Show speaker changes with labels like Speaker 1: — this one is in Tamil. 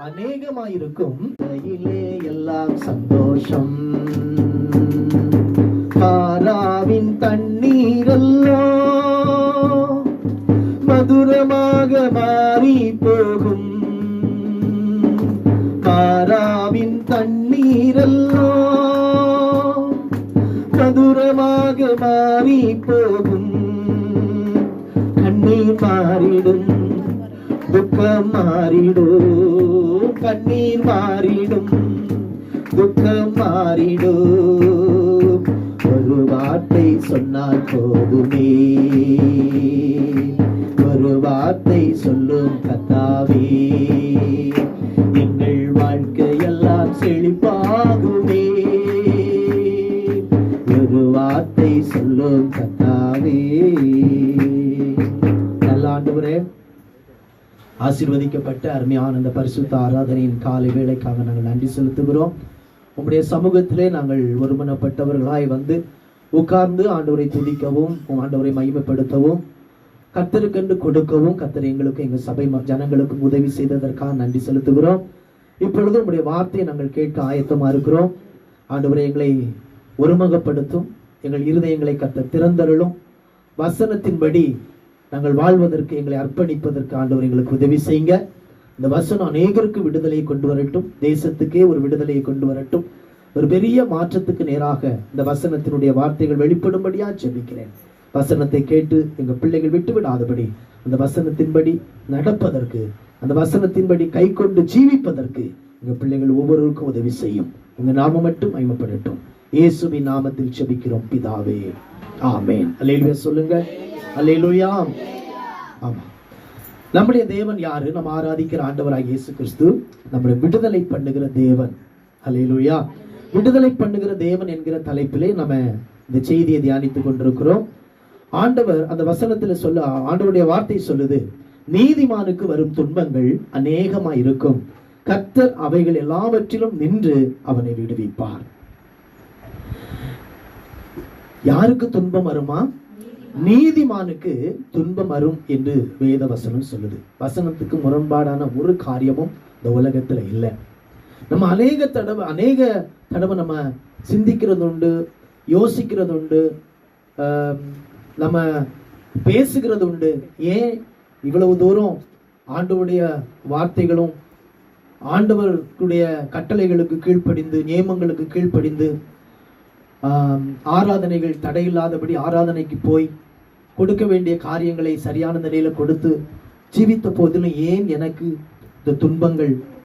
Speaker 1: அநேகமாயிருக்கும் எல்லாம் சந்தோஷம். பாராவின் தண்ணீரல்லோ மதுரமாக மாறி போகும். பாராவின் தண்ணீரல்லோ மதுரமாக மாறி போகும். கண்ணீர் மாறிடும், துக்கம் மாறிடும். கண்ணீர் மாறிடும், துக்கம் மாறிடும். ஒரு வார்த்தை சொன்னால் போதுமே, ஒரு வார்த்தை சொல்லும் கர்த்தாவே, எங்கள் வாழ்க்கையெல்லாம் செழிப்பாகுமே. ஒரு வார்த்தை சொல்லும் கர்த்தாவே. நல்ல ஆண்டவரே, ஆசீர்வதிக்கப்பட்ட அருமையான இந்த பரிசுத்த ஆராதனையின் காலை வேளைக்காக நாங்கள் நன்றி செலுத்துகிறோம். உங்களுடைய சமூகத்திலே நாங்கள் ஒருமனப்பட்டவர்களாய் வந்து உட்கார்ந்து ஆண்டவரை துதிக்கவும், ஆண்டவரை மகிமைப்படுத்தவும், கர்த்தருக்கென்று கொடுக்கவும், கர்த்தர் எங்களுக்கு எங்கள் சபை ஜனங்களுக்கு உதவி செய்ததற்காக நன்றி செலுத்துகிறோம். இப்பொழுது உங்களுடைய வார்த்தையை நாங்கள் கேட்க ஆயத்தமா இருக்கிறோம். ஆண்டவரை எங்களை ஒருமுகப்படுத்தும், எங்கள் இருதயங்களை கர்த்தர் திறந்தருளும். வசனத்தின்படி நாங்கள் வாழ்வதற்கு, எங்களை அர்ப்பணிப்பதற்கு ஆண்டவர் எங்களுக்கு உதவி செய்யுங்க. இந்த வசனம் அநேகருக்கு விடுதலையை கொண்டு வரட்டும், தேசத்துக்கே ஒரு விடுதலையை கொண்டு வரட்டும். ஒரு பெரிய மாற்றத்துக்கு நேராக இந்த வசனத்தினுடைய வார்த்தைகள் வெளிப்படும்படியா ஜெபிக்கிறேன். வசனத்தை கேட்டு எங்கள் பிள்ளைகள் விட்டுவிடாதபடி அந்த வசனத்தின்படி நடப்பதற்கு, அந்த வசனத்தின்படி கை கொண்டு ஜீவிப்பதற்கு எங்கள் பிள்ளைகள் ஒவ்வொருவருக்கும் உதவி செய்யும். உங்க நாமம் மட்டும் மகிமைப்படட்டும். இயேசுவின் நாமத்தில் ஜெபிக்கிறோம் பிதாவே, ஆமென். அல்லேலூயா சொல்லுங்க. அல்லேலூயா. ஆமா, நம்முடைய தேவன் யாரு? நம்ம ஆராதிக்கிற ஆண்டவராகிய இயேசு கிறிஸ்து நம்மளை விடுதலை பண்ணுகிற தேவன். அல்லேலூயா. விடுதலை பண்ணுகிற தேவன் என்கிற தலைப்பிலே நம்ம இந்த செய்தியை தியானித்துக் கொண்டிருக்கிறோம். ஆண்டவர் அந்த வசனத்துல சொல்ல, ஆண்டவருடைய வார்த்தை சொல்லுது, நீதிமானுக்கு வரும் துன்பங்கள் அநேகமாய் இருக்கும், கர்த்தர் அவைகள் எல்லாவற்றிலும் நின்று அவனை விடுவிப்பார். யாருக்கு துன்பம் வருமா? நீதிமானுக்கு துன்பம் வரும் என்று வேத வசனம் சொல்லுது. வசனத்துக்கு முரண்பாடான ஒரு காரியமும் இந்த உலகத்துல இல்லை. நம்ம அநேக தடவை நம்ம சிந்திக்கிறது உண்டு, யோசிக்கிறது உண்டு, நம்ம பேசுகிறது உண்டு. ஏன் இவ்வளவு தூரம் ஆண்டவருடைய வார்த்தைகளும் ஆண்டவருடைய கட்டளைகளுக்கு கீழ்ப்படிந்து, நியமங்களுக்கு கீழ்ப்படிந்து, ஆராதனைகள் தடையில்லாதபடி ஆராதனைக்கு போய் கொடுக்க வேண்டிய காரியங்களை சரியான நிலையில கொடுத்து ஜீவித்த போதிலும் ஏன் எனக்கு இந்த துன்பங்கள்